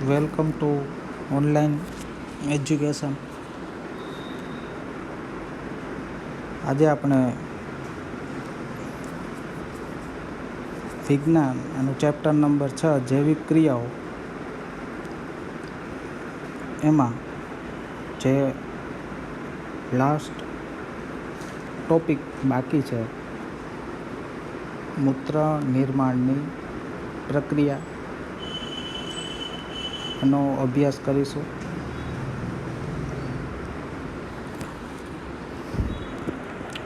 Welcome to online education. આજે આપણે વિજ્ઞાન એનું ચેપ્ટર નંબર 6 જૈવિક ક્રિયાઓ એમાં જે લાસ્ટ ટોપિક બાકી છે મૂત્ર નિર્માણની પ્રક્રિયા એનો અભ્યાસ કરીશું.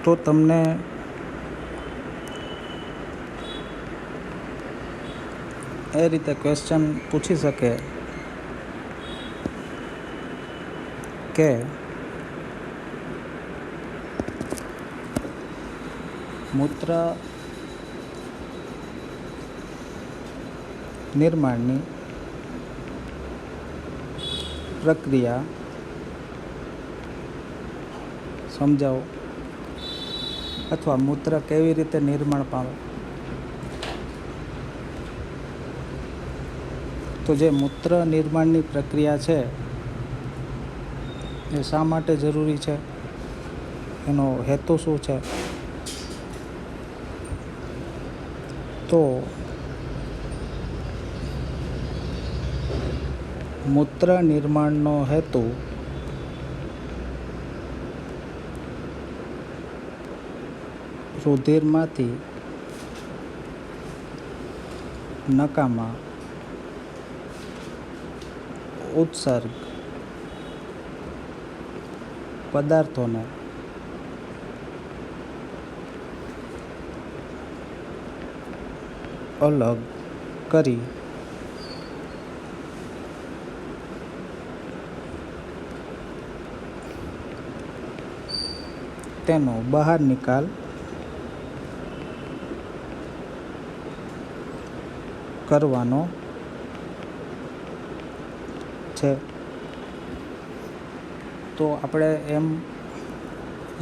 તો તમને એ રીતે ક્વેશ્ચન પૂછી શકે કે મૂત્ર નિર્માણની પ્રક્રિયા સમજાવો અથવા મૂત્ર કેવી રીતે નિર્માણ પામે. તો જે મૂત્ર નિર્માણની પ્રક્રિયા છે એ શા માટે જરૂરી છે, એનો હેતુ શું છે? તો મૂત્ર નિર્માણનો હેતુ રુધિરમાંથી નકામાં ઉત્સર્ગ પદાર્થોને અલગ કરી તેનો બહાર નિકાલ કરવાનો છે. તો આપણે એમ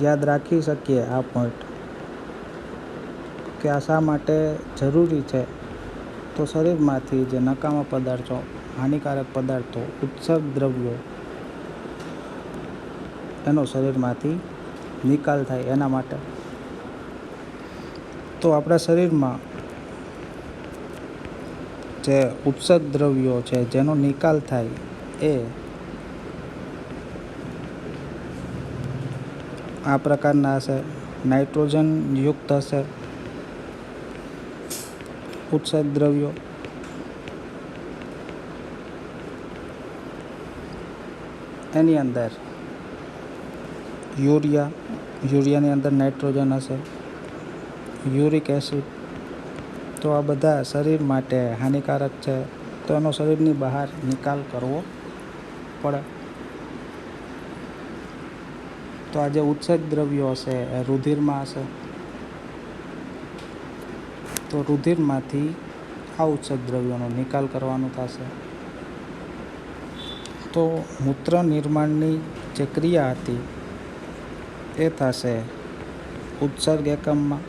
યાદ રાખી શકીએ આ પોઈન્ટ કે આ શા માટે જરૂરી છે. તો શરીરમાંથી જે નકામા પદાર્થો, હાનિકારક પદાર્થો, ઉત્સર્ગ દ્રવ્યો એનો શરીરમાંથી નિકાલ થાય એના માટે. તો આપણા શરીરમાં જે ઉત્સર્ગ દ્રવ્યો છે જેનો નિકાલ થાય એ આ પ્રકારના હશે. નાઇટ્રોજન યુક્ત હશે ઉત્સર્ગ દ્રવ્યો. એની અંદર યુરિયાની અંદર નાઇટ્રોજન હશે, યુરિક એસિડ. તો આ બધા શરીર માટે હાનિકારક છે, તો એનો શરીરની બહાર નિકાલ કરવો પડે. તો આ જે ઉત્સર્ગ દ્રવ્યો હશે એ રુધિરમાં હશે. તો રુધિરમાંથી આ ઉત્સર્ગ દ્રવ્યોનો નિકાલ કરવાનો થશે. તો મૂત્ર નિર્માણની જે ક્રિયા હતી એ થશે ઉત્સર્ગ એકમમાં.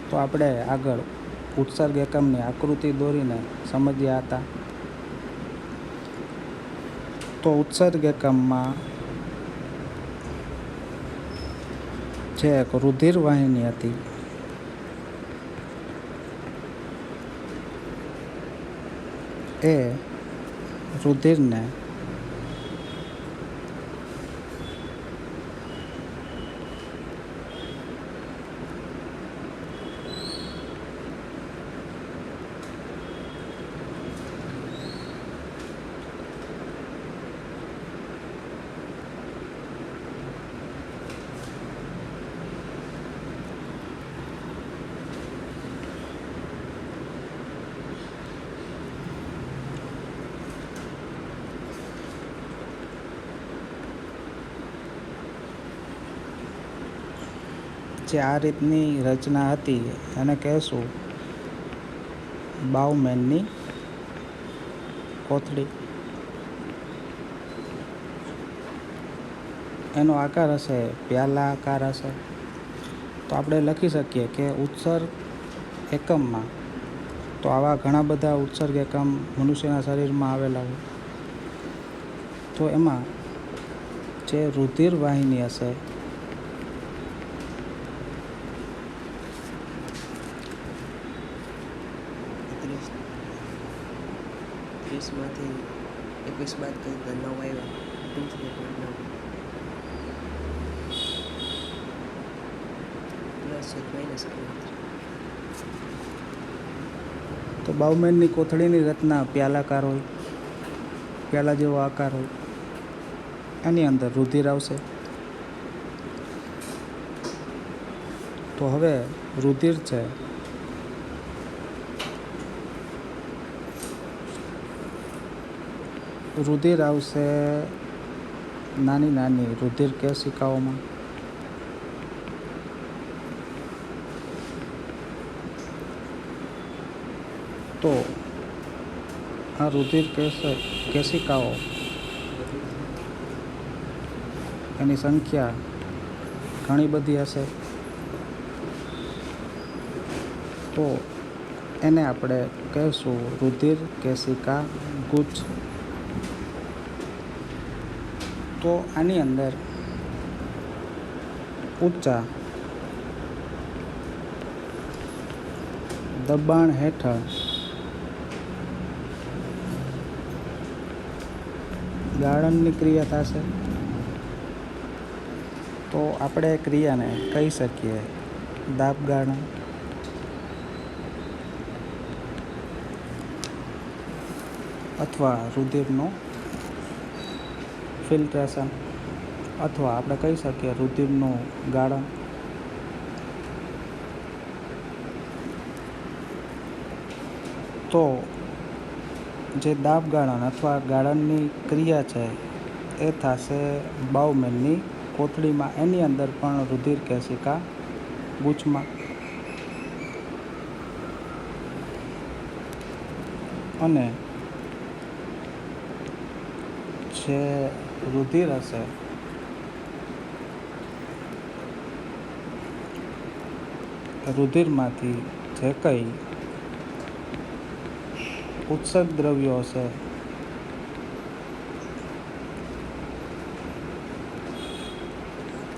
તો આપણે આગળ ઉત્સર્ગ એકમની આકૃતિ દોરીને સમજ્યા હતા. તો ઉત્સર્ગ એકમમાં જે એક રુધિર વાહિની હતી એ રુધિરને જે આ રીતની રચના હતી એને કહેશું બાઉમેનની કોથળી. એનો આકાર હશે પ્યાલા આકાર હશે. તો આપણે લખી શકીએ કે ઉત્સર્ગ એકમમાં તો આવા ઘણા બધા ઉત્સર્ગ એકમ મનુષ્યના શરીરમાં આવેલા હોય. તો એમાં જે રુધિર વાહિની હશે માંથી 21 બાદ કરી 9 આવ્યા. 2.9 પ્લસ માઇનસ તો બાઉમેનની કોથળીની રચના પ્યાલાકાર હોય, પ્યાલા જેવો આકાર હોય. એની અંદર રુધિર આવશે. તો હવે રુધિર છે રુધિર આવશે નાની નાની રુધિર કેશિકાઓમાં. તો આ રુધિર કેશિકાઓ એની સંખ્યા ઘણી બધી હશે. તો એને આપણે કહીશું રુધિર કેશિકા ગુચ્છ. તો આની અંદર ઊંચા દબાણ હેઠળ ગાળણની ક્રિયા થશે. તો આપણે ક્રિયાને કહી શકીએ દાબ ગાળણ. અથવા રુધિરનું ફિલ્ટ્રેશન, અથવા આપણે કહી શકીએ રુધિરનું ગાળણ. તો જે દાબ ગાળણ અથવા ગાળણની ક્રિયા છે એ થશે બાઉમેનની કોથળીમાં. એની અંદર પણ રુધિર કેશિકા ગુચ્છમાં. અને જે રુધિર હશે રુધિરમાંથી જે કંઈ ઉત્સર્ગ દ્રવ્યો હશે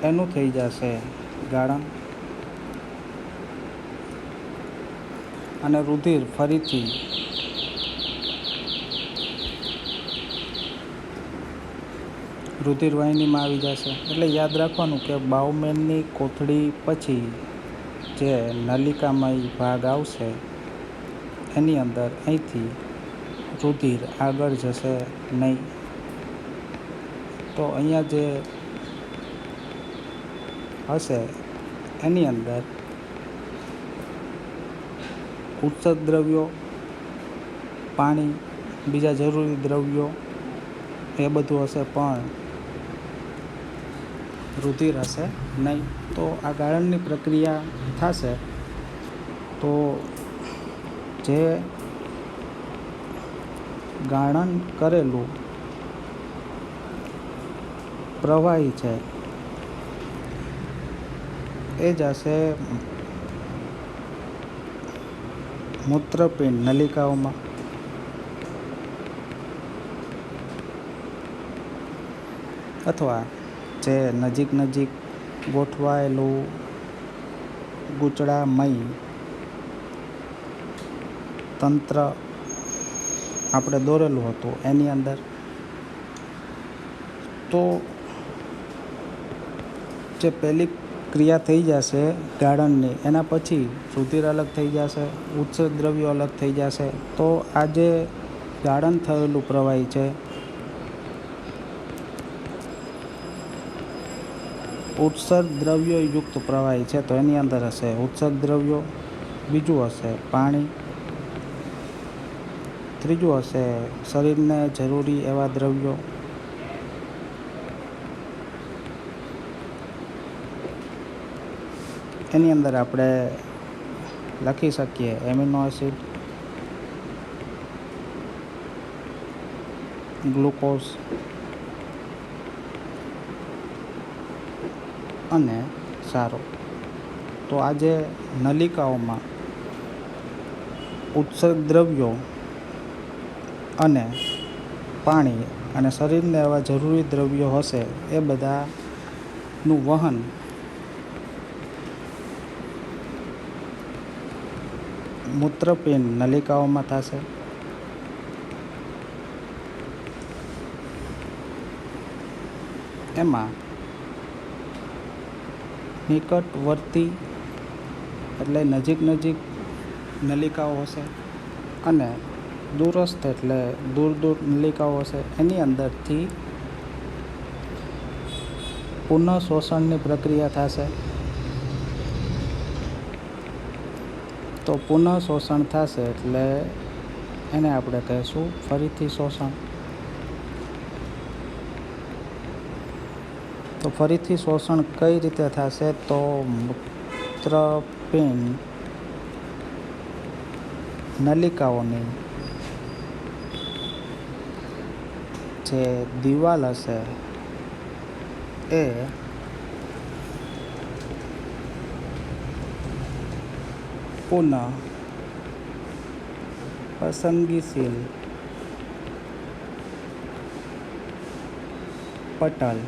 એનું થઈ જશે ગાળણ. અને રુધિર ફરીથી રુધિર વાહિનીમાં આવી જશે. એટલે યાદ રાખવાનું કે બાઉમેનની કોથળી પછી જે નલિકામય ભાગ આવશે એની અંદર અહીંથી રુધિર આગળ જશે નહીં. તો અહીંયા જે હશે એની અંદર ઉત્સર્ગ દ્રવ્યો, પાણી, બીજા જરૂરી દ્રવ્યો એ બધું હશે, પણ રુધિર હશે નહીં. તો આ ગાળણની પ્રક્રિયા થશે. તો જે ગાળણ કરેલું પ્રવાહી છે એ જશે મૂત્રપિંડ નલિકાઓમાં. અથવા જે નજીક નજીક ગોઠવાયેલું ગૂંચળામય તંત્ર આપણે દોરેલું હતું એની અંદર. તો જે પહેલી ક્રિયા થઈ જશે ગાળણની, એના પછી રુધિર અલગ થઈ જશે, ઉત્સર્ગ દ્રવ્યો અલગ થઈ જશે. તો આ જે ગાળણ થયેલું પ્રવાહી છે ઉત્સર્ગ દ્રવ્યો યુક્ત પ્રવાહી છે. તો એની અંદર હશે ઉત્સર્ગ દ્રવ્યો, બીજું હશે પાણી, ત્રીજું હશે શરીરને જરૂરી એવા દ્રવ્યો, એની અંદર આપણે લખી શકીએ એમિનો એસિડ, ગ્લુકોઝ અને સારો. તો આજે નલિકાઓમાં ઉત્સર્ગ દ્રવ્યો અને પાણી અને શરીરને એવા જરૂરી દ્રવ્યો હશે એ બધાનું વહન મૂત્રપિંડ નલિકાઓમાં થશે. એમાં નિકટવર્તી એટલે નજીક નલિકાઓ હશે અને દૂરસ્થ એટલે દૂર નલિકાઓ હશે. એની અંદરથી પુનઃ શોષણની પ્રક્રિયા થશે. તો પુનઃ શોષણ થશે એટલે એને આપણે કહીશું ફરીથી શોષણ. તો ફરીથી શોષણ કઈ રીતે થશે? તો મૂત્રપિંડ નલિકાઓની જે દિવાલ હશે એ પુનઃ પસંદગીશીલ પટલ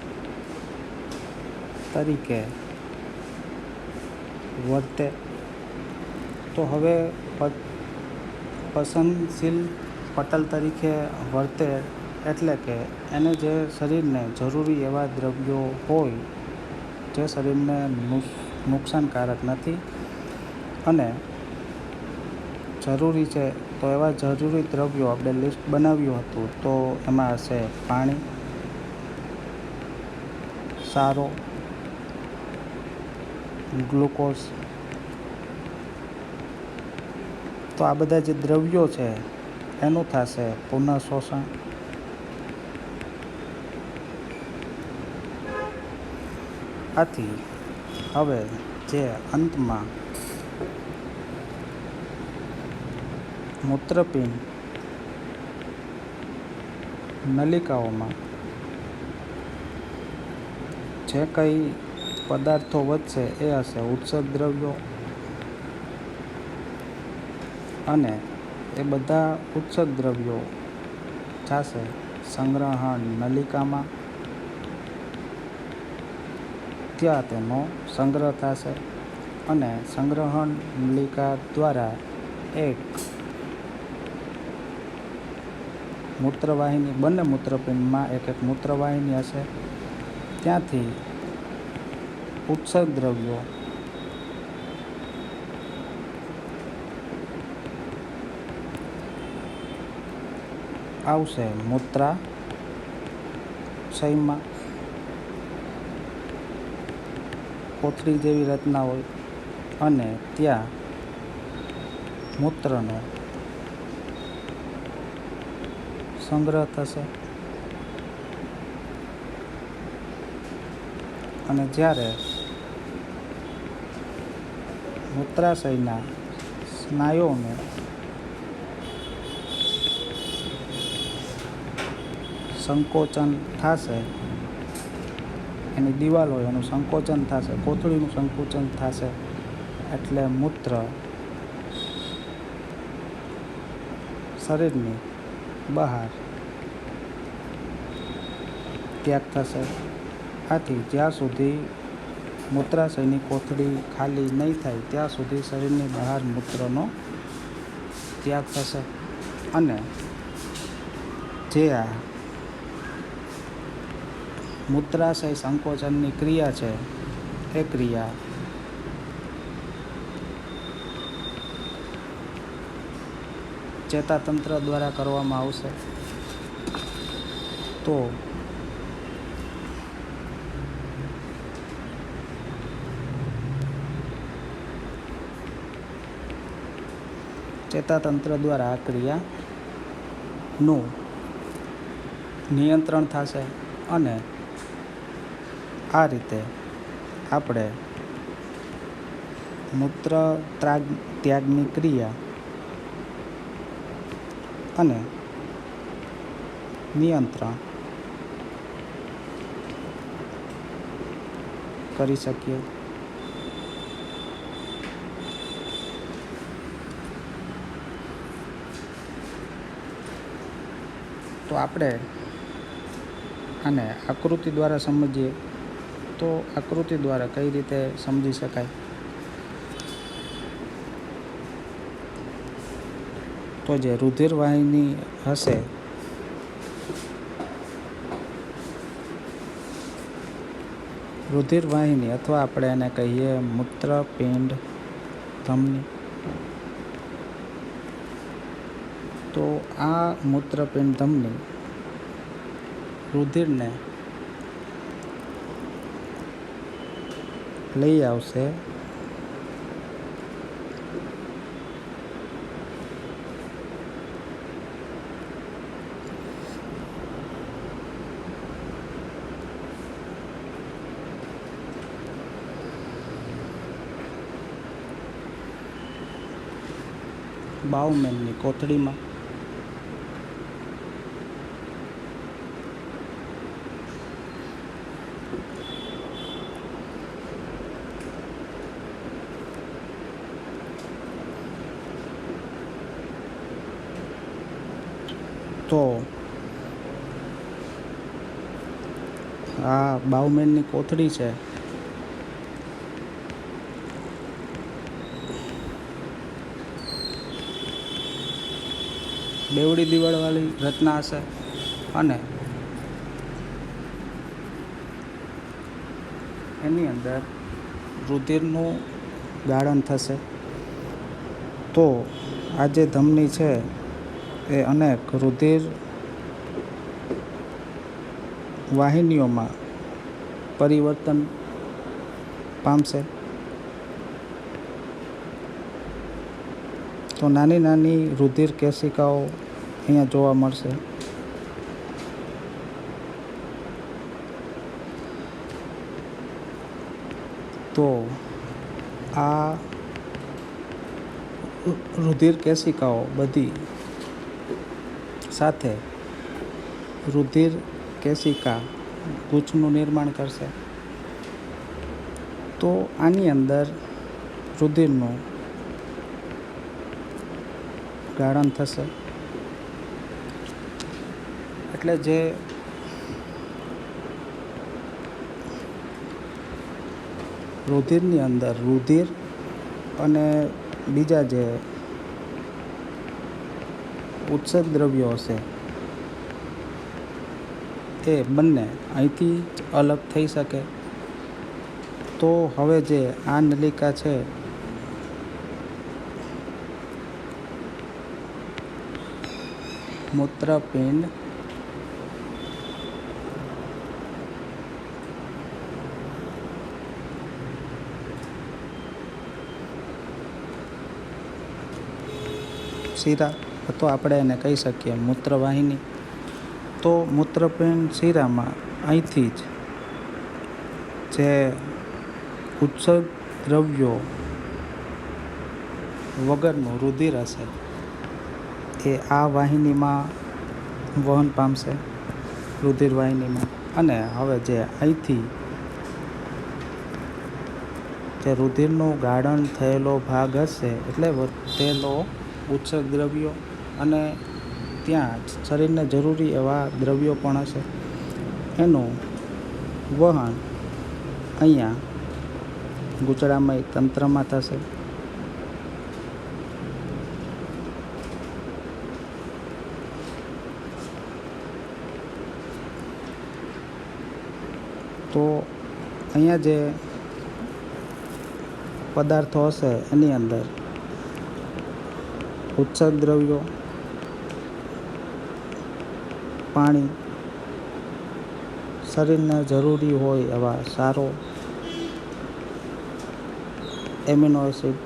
તરીકે વર્તે. તો હવે પસંદશીલ પટલ તરીકે વર્તે એટલે કે એને જે શરીરને જરૂરી એવા દ્રવ્યો હોય જે શરીરને નુકસાનકારક નથી અને જરૂરી છે, તો એવા જરૂરી દ્રવ્યો આપણે લિસ્ટ બનાવ્યું હતું. તો એમાં હશે પાણી, સારો, ગ્લુકોઝ. તો આ બધા જે દ્રવ્યો છે એનું થશે પુનઃ શોષણ. આથી હવે જે અંતમાં મૂત્રપિંડ નલિકાઓમાં જે કંઈ પદાર્થો વધશે એ હશે ઉત્સર્ગ દ્રવ્યો અને એ બધા ઉત્સર્ગ દ્રવ્યો થશે સંગ્રહણ નલિકામાં. ત્યાં તેનો સંગ્રહ થશે અને સંગ્રહણ નલિકા દ્વારા એક મૂત્રવાહિની, બંને મૂત્રપિંડમાં એક મૂત્રવાહિની હશે. ત્યાંથી ઉત્સર્ગ દ્રવ્યો આવશે મૂત્રાશયમાં. કોથળી જેવી રચના હોય અને ત્યાં મૂત્રનો સંગ્રહ થશે. અને જ્યારે મૂત્રાશયના સ્નાયુઓનું સંકોચન થશે, એની દિવાલ હોય એનું સંકોચન થશે, કોથળીનું સંકોચન થશે એટલે મૂત્ર શરીરની બહાર ત્યાગ થશે. આથી જ્યાં સુધી મૂત્રાશયની કોથળી ખાલી નહીં થાય ત્યાં સુધી શરીરની બહાર મૂત્રનો ત્યાગ થશે. અને જે આ મૂત્રાશય સંકોચનની ક્રિયા છે એ ક્રિયા ચેતાતંત્ર દ્વારા કરવામાં આવશે. તો ચેતાતંત્ર દ્વારા આ ક્રિયાનું નિયંત્રણ થશે અને આ રીતે આપણે મૂત્ર ત્યાગની ક્રિયા અને નિયંત્રણ કરી શકીએ. તો આપણે આને આકૃતિ દ્વારા સમજીએ તો આકૃતિ દ્વારા કઈ રીતે સમજી શકાય. તો જે રુધિર વાહિની હશે રુધિર વાહિની અથવા આપણે એને કહીએ મૂત્રપિંડ ધમની. તો આ મૂત્રપિંડ ધમની રુધિરને લઈ આવશે બાઉમેનની કોથળીમાં. તો આ બાઉમેનની કોથળી છે બેવડી દિવાળવાળી રચના હશે અને એની અંદર રુધિરનું ગાળણ થશે. તો આ જે ધમની છે એ અનેક રુધિર વાહિનીઓમાં પરિવર્તન પામશે. તો નાની નાની રુધિર કેશિકાઓ અહીંયા જોવા મળશે. તો આ રુધિર કેશિકાઓ બધી સાથે રુધિર કેશિકા ગુચ્છનું નિર્માણ કરશે. તો આની અંદર રુધિરનું ગાળણ થશે. એટલે જે રુધિરની અંદર રુધિર અને બીજા જે ઉત્સેક દ્રવ્યો હશે એ બંને અહીંથી જ અલગ થઈ શકે. તો હવે જે આ નલિકા છે મૂત્રપિંડ શિરા અથવા આપણે એને કહી શકીએ મૂત્રવાહિની. તો મૂત્રપિંડ શિરામાં અહીંથી જ જે ઉત્સર્ગ દ્રવ્યો વગરનું રુધિર હશે એ આ વાહિનીમાં વહન પામશે, રુધિર વાહિનીમાં. અને હવે જે અહીંથી જે રુધિરનું ગાળણ થયેલો ભાગ હશે એટલે વધેલો ઉત્સર્ગ દ્રવ્યો અને ત્યાં શરીરને જરૂરી એવા દ્રવ્યો પણ હશે એનું વહન અહીંયા ગુચડામય તંત્રમાં થશે. તો અહીંયા જે પદાર્થો હશે એની અંદર ઉત્સર્ગ દ્રવ્યો, પાણી, શરીરને જરૂરી હોય એવા સારો એમિનો એસિડ,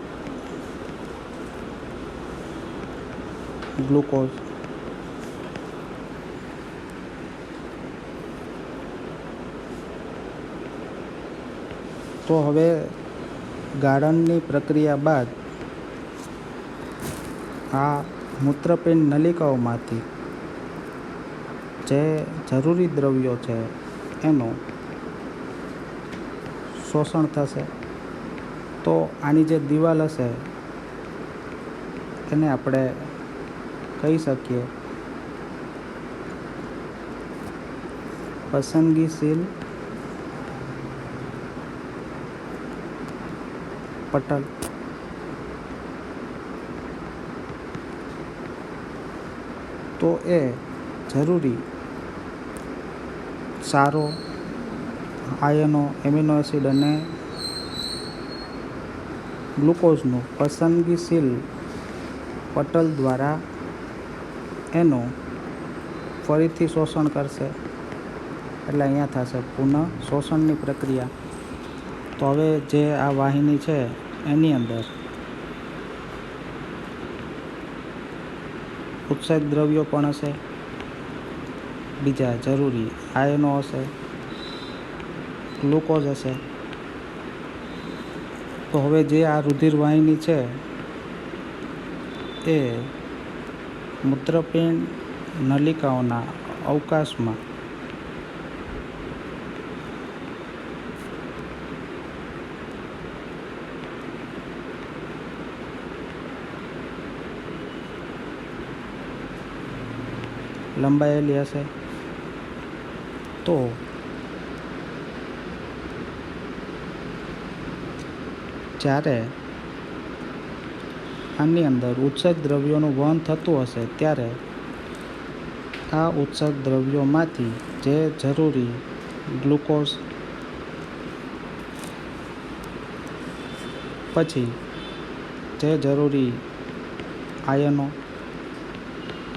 ગ્લુકોઝ, તો હવે ગાળણની પ્રક્રિયા બાદ આ મૂત્રપિંડ નલિકાઓમાંથી જે જરૂરી દ્રવ્યો છે એનું શોષણ થશે. તો આની જે દિવાલ હશે એને આપણે કહી શકીએ પસંદગીશીલ પટલ તો એ જરૂરી ક્ષારો, આયનો, એમિનો એસિડ અને ગ્લુકોઝનું પસંદગીશીલ પટલ દ્વારા એનું ફરીથી શોષણ કરશે. એટલે અહીંયા થશે પુનઃ શોષણની પ્રક્રિયા. તો હવે જે આ વાહિની છે એની અંદર ઉત્સેચક દ્રવ્યો પણ હશે, બીજા જરૂરી આયનો હશે, ગ્લુકોઝ હશે. તો હવે જે આ રુધિર વાહિની છે એ મૂત્રપિંડ નલિકાઓના અવકાશમાં લંબાયેલી હશે. તો જ્યારે આની અંદર ઉત્સેચક દ્રવ્યોનું વહન થતું હશે ત્યારે આ ઉત્સેચક દ્રવ્યોમાંથી જે જરૂરી ગ્લુકોઝ, પછી જે જરૂરી આયનો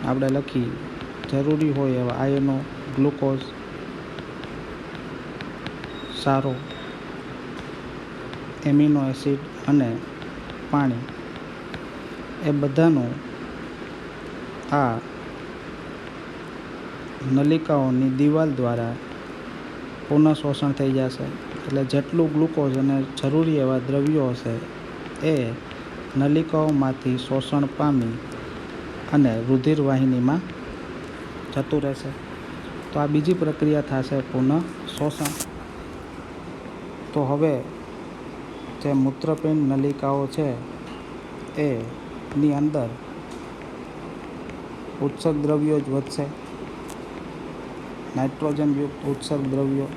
આપણે લખી, જરૂરી હોય એવા આયનો, ગ્લુકોઝ, ક્ષારો, એમિનો એસિડ અને પાણી એ બધાનું આ નલિકાઓની દિવાલ દ્વારા પુનઃ શોષણ થઈ જશે. એટલે જેટલું ગ્લુકોઝ અને જરૂરી એવા દ્રવ્યો હશે એ નલિકાઓમાંથી શોષણ પામી અને રુધિર વાહિનીમાં જતું રહેશે. તો આ બીજી પ્રક્રિયા થશે પુનઃ શોષણ. તો હવે જે મૂત્રપિંડ નલિકાઓ છે એની અંદર ઉત્સેચક દ્રવ્યો જ વધશે, નાઇટ્રોજનયુક્ત ઉત્સેચક દ્રવ્યો,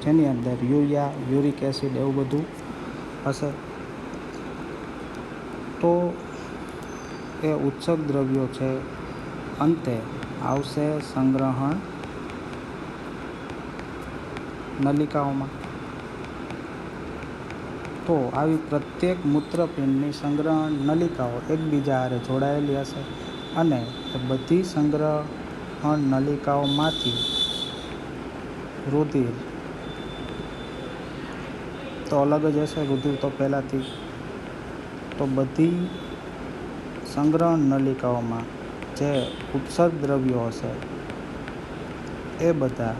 જેની અંદર યુરિયા, યુરિક એસિડ એવું બધું હશે. તો એ ઉત્સેચક દ્રવ્યો છે અંતે આવશે સંગ્રહણ નલિકાઓમાં. તો આવી પ્રત્યેક મૂત્રપિંડની સંગ્રહણ નલિકાઓ એકબીજા હારે જોડાયેલી હશે અને એ બધી સંગ્રહણ નલિકાઓમાંથી રુધિર તો અલગ જ હશે, રુધિર તો પહેલાંથી. તો બધી સંગ્રહણ નલિકાઓમાં જે ઉત્સર્ગ દ્રવ્યો હશે એ બધા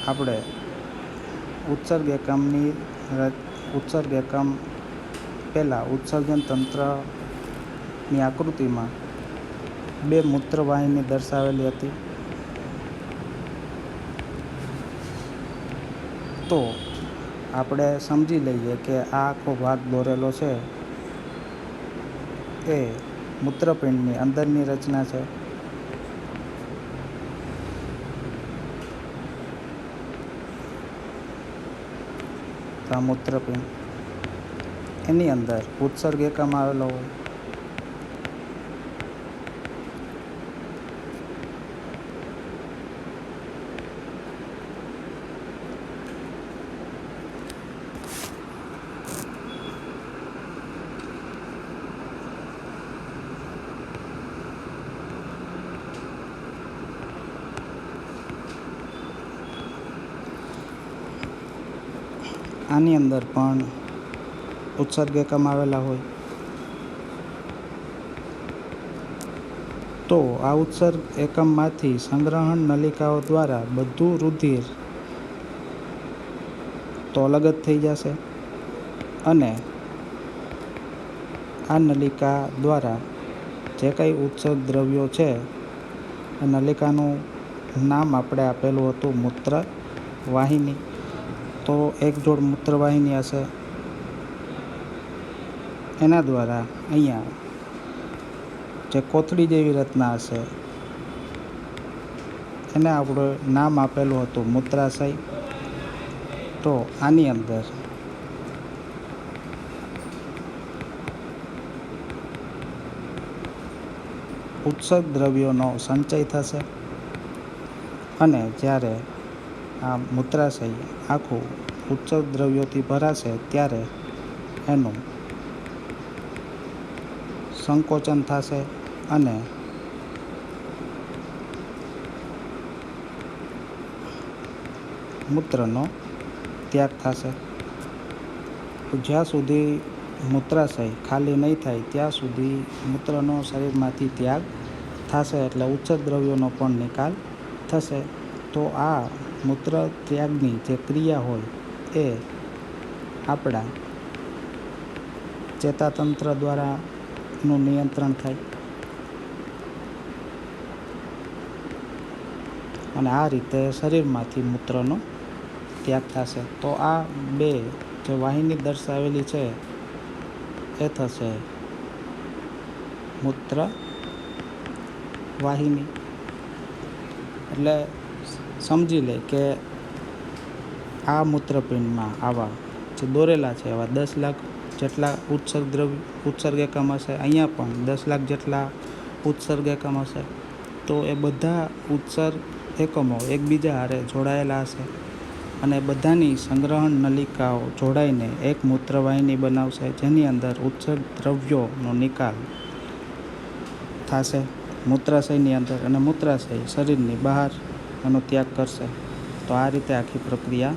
આપણે ઉત્સર્ગ એકમ પહેલાં ઉત્સર્જન તંત્રની આકૃતિમાં બે મૂત્રવાહિની દર્શાવેલી હતી. તો આપણે સમજી લઈએ કે આ આખો ભાગ દોરેલો છે એ મૂત્રપિંડની અંદરની રચના છે. આ મૂત્રપિંડ એની અંદર ઉત્સર્ગ એકમ આવેલો હોય. આની અંદર પણ ઉત્સર્ગ એકમ આવેલા હોય. તો આ ઉત્સર્ગ એકમમાંથી સંગ્રહણ નલિકાઓ દ્વારા બધું રુધિર તો અલગ જ થઈ જશે અને આ નલિકા દ્વારા જે કંઈ ઉત્સર્ગ દ્રવ્યો છે એ નલિકાનું નામ આપણે આપેલું હતું મૂત્ર વાહિની. તો એક જોડ મૂત્રવાહિની હશે, એના દ્વારા અહીંયા જે કોથળી જેવી રચના હશે એને આપણે નામ આપેલું હતું મૂત્રાશય. તો આની અંદર ઉત્સર્ગ દ્રવ્યોનો સંચય થશે અને જ્યારે આ મૂત્રાશય આખું ઉત્સર્ગ દ્રવ્યોથી ભરાશે ત્યારે એનું સંકોચન થશે અને મૂત્રનો ત્યાગ થશે. જ્યાં સુધી મૂત્રાશય ખાલી નહીં થાય ત્યાં સુધી મૂત્રનો શરીરમાંથી ત્યાગ થશે, એટલે ઉચ્ચક દ્રવ્યોનો પણ નિકાલ થશે. તો આ મૂત્ર ત્યાગની જે ક્રિયા હોય એ આપણા ચેતાતંત્ર દ્વારા એનું નિયંત્રણ થાય અને આ રીતે શરીરમાંથી મૂત્રનો ત્યાગ થશે. તો આ બે જે વાહિની દર્શાવેલી છે એ થશે મૂત્ર વાહિની. એટલે સમજી લે કે આ મૂત્રપિંડમાં આવા જે દોરેલા છે એવા 10 લાખ જેટલા ઉત્સર્ગ એકમ હશે. અહીંયા પણ 10 લાખ જેટલા ઉત્સર્ગ એકમ હશે. તો એ બધા ઉત્સર્ગ એકમો એકબીજા હારે જોડાયેલા હશે અને બધાની સંગ્રહણ નલિકાઓ જોડાઈને એક મૂત્રવાહિની બનાવશે, જેની અંદર ઉત્સર્ગ દ્રવ્યોનો નિકાલ થશે મૂત્રાશયની અંદર અને મૂત્રાશય શરીરની બહાર એનો ત્યાગ કરશે. તો આ રીતે આખી પ્રક્રિયા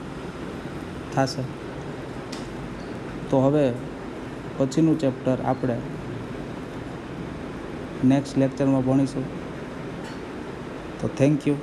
થશે. તો હવે પછીનું ચેપ્ટર આપણે નેક્સ્ટ લેક્ચરમાં ભણીશું. તો થેન્ક યુ.